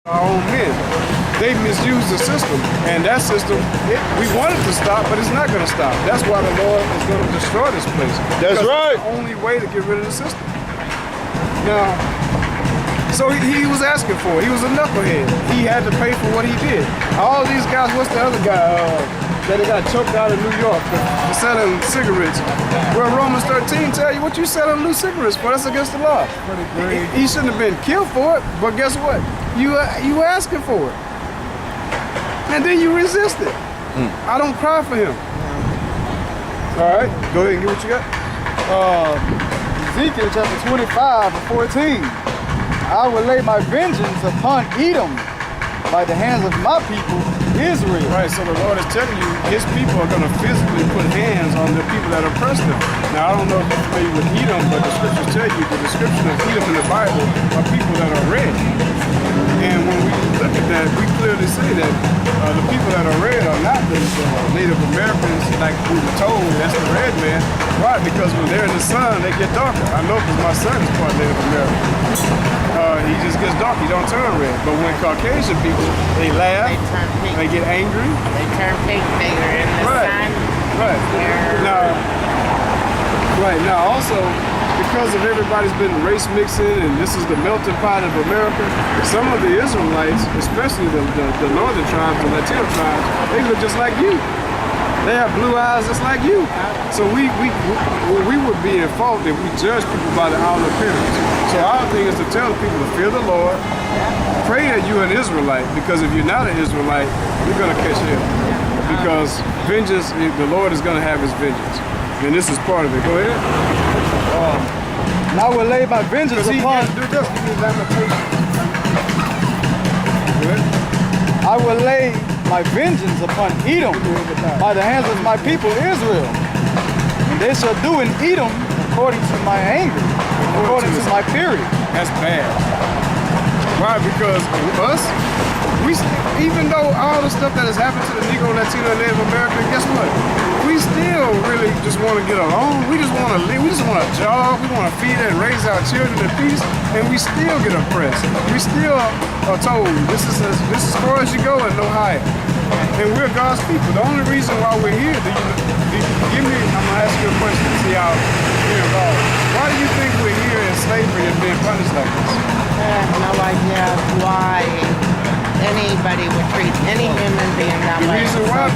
our own men. They misuse the system, and that system, we want it to stop, but it's not going to stop. That's why the Lord is going to destroy this place. That's right. It's the only way to get rid of the system. Now, so he was asking for it. He was a knucklehead. He had to pay for what he did. All these guys, what's the other guy that they got choked out of New York for selling cigarettes? Well, Romans 13 tell you what you selling loose cigarettes for. That's against the law. He shouldn't have been killed for it, but guess what? You asking for it. And then you resist it. I don't cry for him. All right, go ahead and get what you got. Ezekiel chapter 25 and 14. I will lay my vengeance upon Edom by the hands of my people, Israel. Right, so the Lord is telling you his people are going to physically put hands on the people that oppress them. Now, I don't know if you're familiar with Edom, but the scriptures tell you the description of Edom in the Bible are people that are red. And when we look at that, we clearly say that the people that are red are not the Native Americans, like we were told, that's the red man. Why? Because when they're in the sun, they get darker. I know because my son is part Native American. He just gets dark, he don't turn red. But when Caucasian people, they laugh, they get angry. They turn pink, they're in the sun. Right. Now also, because of everybody's been race mixing and this is the melting pot of America, some of the Israelites, especially the northern tribes, the Latino tribes, they look just like you. They have blue eyes just like you. So we would be in fault if we judge people by the outer appearance. So our thing is to tell people to fear the Lord, pray that you're an Israelite, because if you're not an Israelite, you're going to catch hell. Because vengeance, the Lord is going to have his vengeance. And this is part of it. Go ahead. And I will lay my vengeance upon... I will lay my vengeance upon Edom by the hands of my people Israel. And they shall do in Edom according to my anger, according to my fury. That's bad. Why? Because us, even though all the stuff that has happened to the Negro, Latino, and Native American, guess what? We still really just want to get along. We just want to live. We just want a job. We want to feed and raise our children in peace, and we still get oppressed. We still are told this is as far as you go and no higher. And we're God's people. The only reason why we're here, give me, I'm gonna ask you a question to see how you're involved. Why do you think we're here in slavery and being punished like this? I have no idea why anybody would treat any human being that way. The reason why?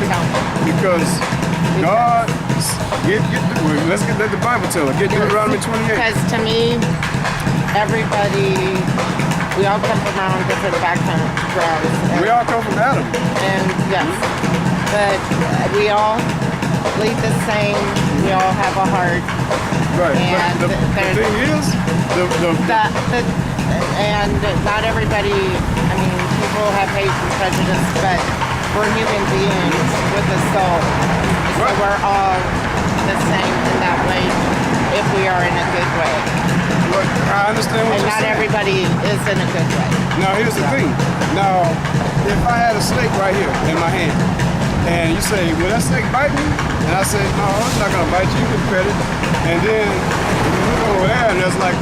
Because God, let the Bible tell it. Get Deuteronomy 28. Because to me, we all come from our own different backgrounds. We all come from Adam. And yes, but we all bleed the same. We all have a heart. Right. And but the thing is, and not everybody, I mean, people have hate and prejudice, but we're human beings with a soul. So we're all the same in that way if we are in a good way. Look, I understand what you're saying. And not everybody is in a good way. Now, here's the thing. Now, if I had a snake right here in my hand, and you say, will that snake bite me? And I say, no, it's not going to bite you. You can pet it. And then you look over there, and there's like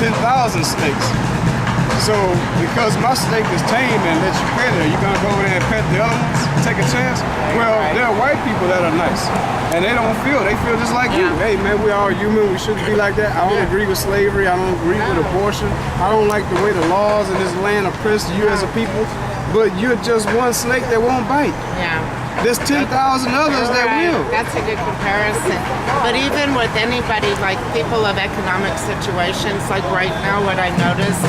10,000 snakes. So, because my snake is tame and lets you pet it, are you going to go over there and pet the other ones? Take a chance? Well, there are white people that are nice. And they don't feel, they feel just like you. Hey man, we are human, we shouldn't be like that. I don't agree with slavery, I don't agree with abortion. I don't like the way the laws in this land oppress you as a people. But you're just one snake that won't bite. Yeah. There's 10,000 others that will. That's a good comparison. But even with anybody, like people of economic situations, like right now what I noticed,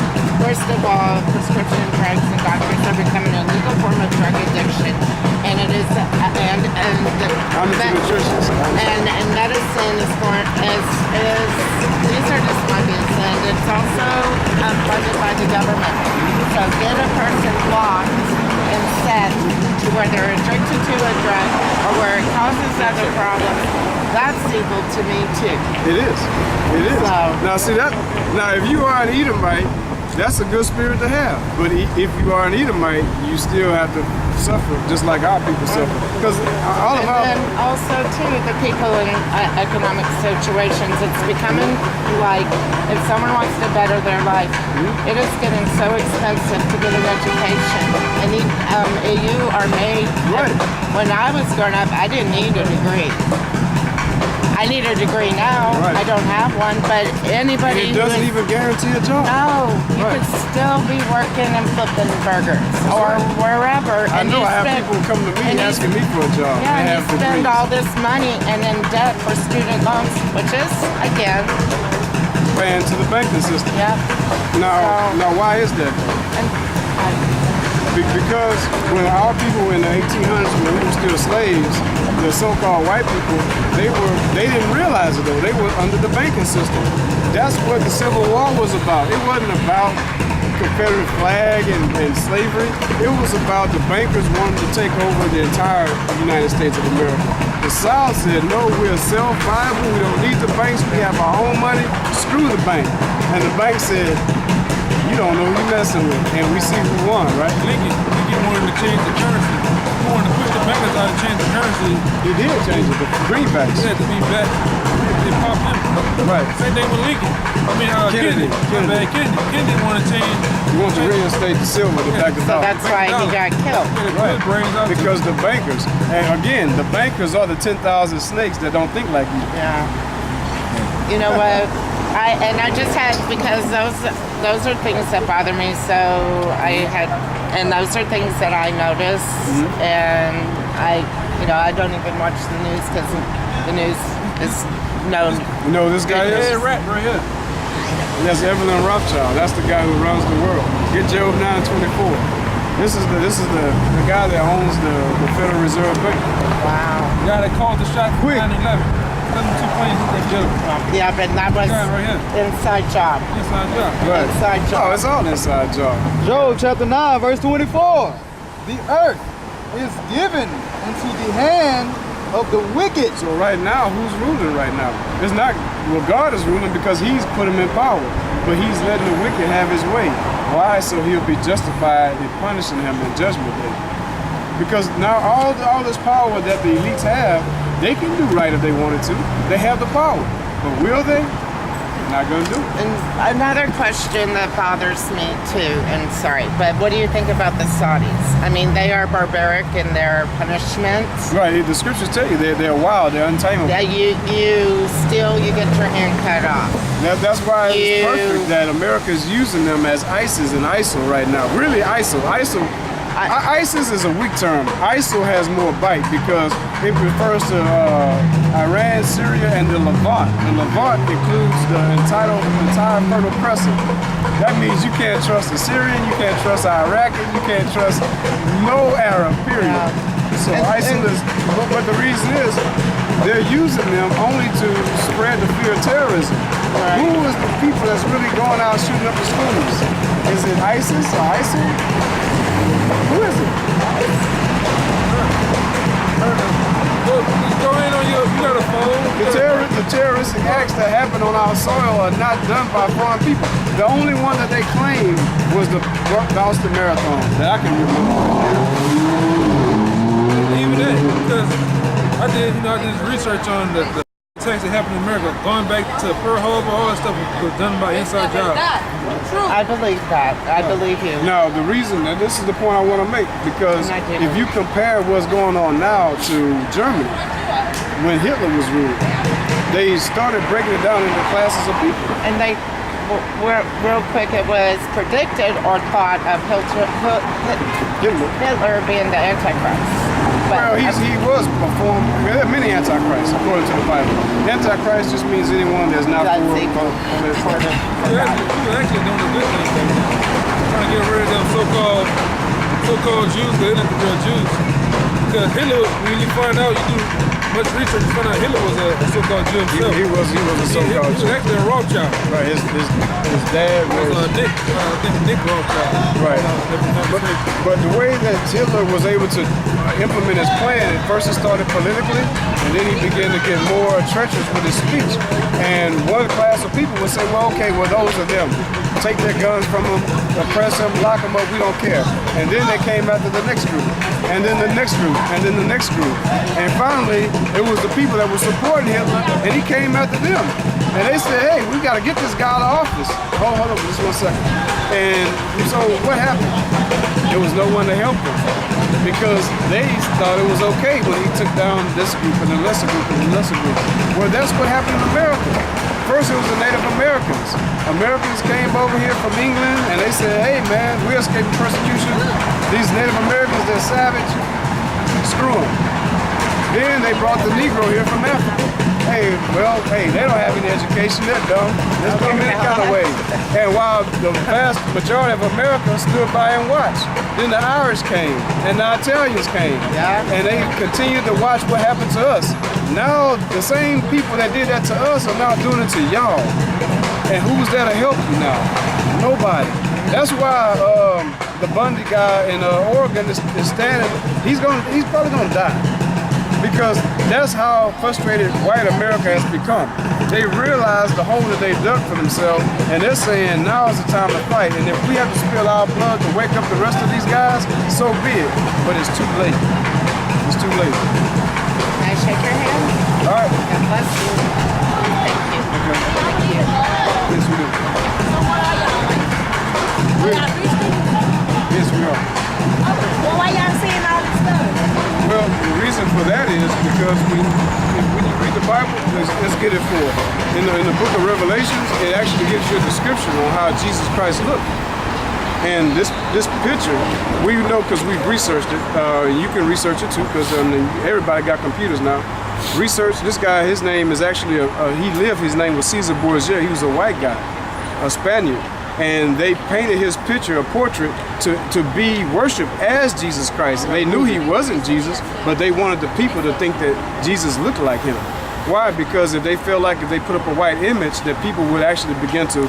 first of all, prescription drugs and doctors are becoming a legal form of drug addiction. And it is, and medicine is these are just monkeys, and it's also funded by the government. So get a person locked and set to where they're addicted to a drug or where it causes other problems, that's evil to me too. It is. It is. So, now see that. Now if you are an Edomite That's a good spirit to have. But if you are an Edomite, you still have to suffer just like our people suffer. Because all of And our then also too, the people in economic situations, it's becoming like if someone wants to better their life, it is getting so expensive to get an education. And you are made. Right. When I was growing up, I didn't need a degree. I need a degree now. Right. I don't have one, but anybody it doesn't even guarantee a job. no, you Right. could still be working and flipping burgers or wherever. I and know you I have spend- people come to me and you- asking me for a job. Yeah, They and have you spend degrees. all this money and in debt for student loans, which is, again, Paying to the banking system. yeah. Now, why is that? And Because when our people in the 1800s, when we were still slaves, the so-called white people, they didn't realize it though. They were under the banking system. That's what the Civil War was about. It wasn't about Confederate flag and slavery. It was about the bankers wanting to take over the entire United States of America. The South said, no, we're self-viable. We don't need the banks. We have our own money. Screw the bank. And the bank said, you don't know who you're messing with. And we see who won, right? Lincoln wanted to change the currency. He wanted to put the bankers out to change the currency. He did change it, the greenbacks. It had to be back. They popped him. Right. Same thing with Lincoln. I mean, Kennedy. Kennedy. Kennedy wanted to change. You want to reinstate the silver to back us so out. that's why he got killed. Right. Brains out Because the bankers, and again, the bankers are the 10,000 snakes that don't think like you. Yeah. You know what? I just had, because those are things that bother me. So and those are things that I notice, and I don't even watch the news because the news is known. You know who this guy is? Head rat right here. That's Evelyn Rothschild. That's the guy who runs the world. Get Job 9:24. This is the guy that owns the Federal Reserve Bank. Wow. The guy that called the shot for Quick. 9/11. 72 planes hit that joke. Yeah, but that was Guy right here. inside job. Inside job. Right. Inside job. Oh, it's all inside job. Job chapter 9, verse 24. The earth is given into the hand of the wicked. So right now, who's ruling right now? It's not, well, God is ruling because he's put him in power. But he's letting the wicked have his way. Why? So he'll be justified in punishing him in judgment day. Because now all this power that the elites have, they can do right if they wanted to. They have the power. But will they? Not gonna do it. And another question that bothers me too, and sorry, but what do you think about the Saudis? I mean, they are barbaric in their punishments. Right, the scriptures tell you they're wild, they're untamable. Yeah, you get your hand cut off. That's why it's You- perfect that America's using them as ISIS and ISIL right now. Really ISIL. ISIS is a weak term. ISIL has more bite because it refers to Iran, Syria, and the Levant. The Levant includes the entire Fertile Crescent. That means you can't trust a Syrian, you can't trust an Iraqi, you can't trust no Arab, period. Yeah. So ISIL is, but the reason is, they're using them only to spread the fear of terrorism. Right. Who is the people that's really going out shooting up the schools? Is it ISIS or ISIL? Who is it? Look, just go in on you got a phone. The terroristic acts that happen on our soil are not done by foreign people. The only one that they claim was the Boston Marathon that I can remember. Even that, because I did research on the attacks that happened in America, going back to Pearl Harbor, all that stuff was done by inside jobs. I believe that. I believe you. Now, the reason, and this is the point I want to make, because And I didn't. if you compare what's going on now to Germany, when Hitler was ruling, they started breaking it down into classes of people. And they, real quick, it was predicted or thought of Hitler being the Antichrist. Well, he was performed. There are many antichrists, according to the Bible. Antichrist just means anyone that's not That's for equal. He was actually doing a good thing. Trying to get rid of them so-called Jews, they're not the real Jews. Because Hitler, when you find out, you do much research, you find out Hitler was a so-called Jew himself. He was a so-called He was Jew. actually a Rothschild. Right, his dad It was was. Nick Rothschild. Right. But the way that Hitler was able to implement his plan, at first it started politically, and then he began to get more treacherous with his speech. And one class of people would say, well, okay, well, those are them. take their guns from them, oppress them, lock them up, we don't care. And then they came after the next group, and then the next group, and then the next group. And finally, it was the people that were supporting Hitler, and he came after them. And they said, hey, we got to get this guy out of office. Hold on, just 1 second. And so what happened? There was no one to help them because they thought it was okay when he took down this group and the lesser group and the lesser group. Well, that's what happened in America. First, it was the Native Americans. Americans came over here from England and they said, hey, man, we're escaping persecution. These Native Americans, they're savage. Screw them. Then they brought the Negro here from Africa. Hey, they don't have any education, they're dumb. Let's go any kind of way. And while the vast majority of America stood by and watched, then the Irish came and the Italians came. Yeah. And they continued to watch what happened to us. Now, the same people that did that to us are now doing it to y'all. And who's there to help you now? Nobody. That's why the Bundy guy in Oregon is standing, he's probably gonna die. Because that's how frustrated white America has become. They realize the hole that they dug for themselves, and they're saying now is the time to fight. And if we have to spill our blood to wake up the rest of these guys, so be it. But it's too late. It's too late. Can I shake your hand? All right. God bless you. Thank you. Okay. Thank you. Yes, we do. Yes, we are. Well, why y'all saying all this stuff? Well, the reason for that is because when you read the Bible, let's get it for in the book of Revelations, it actually gives you a description on how Jesus Christ looked. And this picture, we know because we've researched it. You can research it too because everybody got computers now. Research this guy. His name is actually his name was Caesar Borgia. He was a white guy, a Spaniard. And they painted his picture, a portrait, to be worshipped as Jesus Christ. They knew he wasn't Jesus, but they wanted the people to think that Jesus looked like him. Why? Because if they felt like if they put up a white image, that people would actually begin to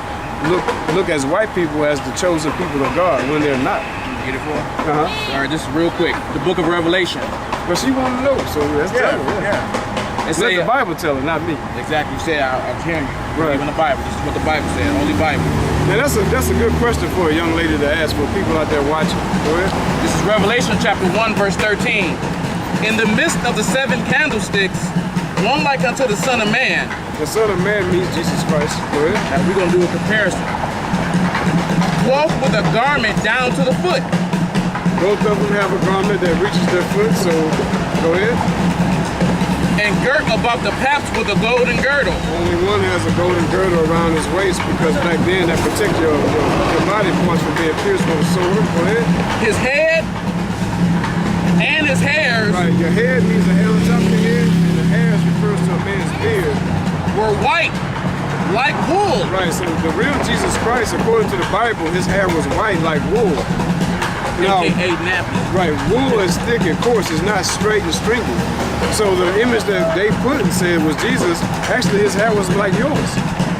look as white people as the chosen people of God when they're not. Get it for her? Uh-huh. All right, just real quick. The book of Revelation. But she wanted to know, so let's tell her. Yeah. It Let say, the Bible tell her, not me. exactly. You said, I'm hearing you. Right. Even the Bible. This is what the Bible said. Only Bible. And that's a good question for a young lady to ask for people out there watching. Go ahead. This is Revelation chapter 1, verse 13. In the midst of the 7 candlesticks, one like unto the Son of Man. The Son of Man means Jesus Christ. Go ahead. Now we're going to do a comparison. Clothed with a garment down to the foot. Both of them have a garment that reaches their foot, so go ahead. And girt about the paps with a golden girdle. Only one has a golden girdle around his waist because back then that protect your body parts from being pierced with a sword. Go ahead. His head and his hairs Right, your head means the hair on top of your head, and the hairs refers to a man's beard. were white like wool. Right, so the real Jesus Christ, according to the Bible, his hair was white like wool. Now, AKA nappy. right, wool is thick and coarse, it's not straight and stringy. So the image that they put and said was Jesus, actually his hair was like yours.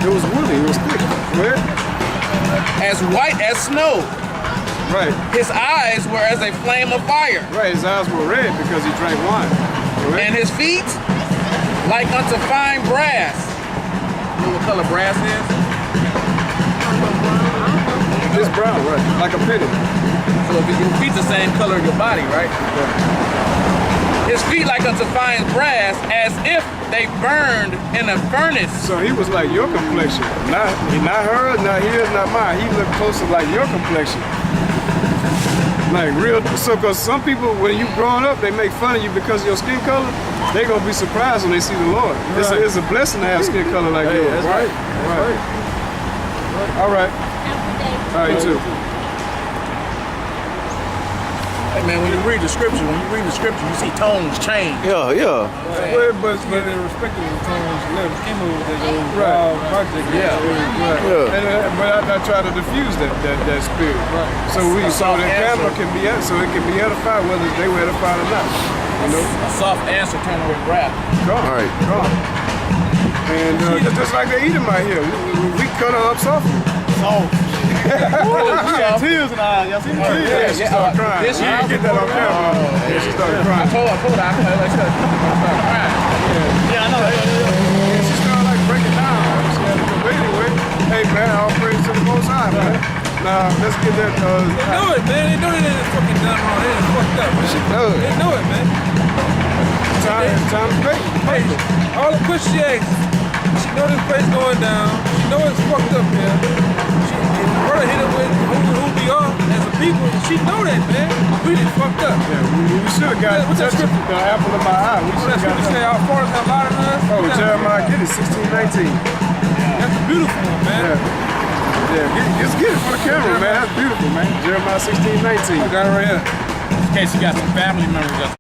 It was woolly, it was thick. Go ahead. As white as snow. Right, His eyes were as a flame of fire. right, his eyes were red because he drank wine. Go ahead. And his feet like unto fine brass. You know what color brass is? It's brown, right, like a penny. So if your feet's the same color of your body, right? His feet like unto fine brass, as if they burned in a furnace. So he was like your complexion. Not hers, not his, not mine. He looked closer like your complexion. Like real, so because some people, when you growing up, they make fun of you because of your skin color. They gonna be surprised when they see the Lord. Right. It's a blessing to have skin color like yours. That's right. Right. All right. All right, you too. Hey man, when you read the scripture, you see tones change. Yeah. But in respect to the tones, let came over with that old Right. wild project. Yeah. right. Yeah. And, but I try to diffuse that spirit. Right. So the camera can be so it can be edified whether they were edified or not. You know. A soft answer turned away wrath. Gone. All right. Gone. And just like the Edomite here, we cut her up softly. She got tears in her eyes. Y'all see the tears? Yeah, she started crying. This You year- didn't get that on camera. Yeah, she started crying. I told her, I play like that. Yeah, I know. And she started like breaking down. She had to go, but anyway, hey man, all praise to the Most High. All right, man. Now, let's get that. They know it, man. They know they ain't fucking done wrong. They ain't fucked up, man. She know it. They know it, man. Time to pay. Hey, all the questions she asks, she know this place going down. She know it's fucked up, man. If the brother hit her with who we are as a people, she know that, man. We done fucked up. Yeah, we should have got What's that the scripture? apple of my eye. We What should that have got scripture say? that. Our fathers have lied on us. Oh, Jeremiah, get it, 16:19. That's a beautiful one, man. Just get it for the camera, man. That's beautiful, man. Jeremiah 16:19. I got it right here. In case you got some family members that's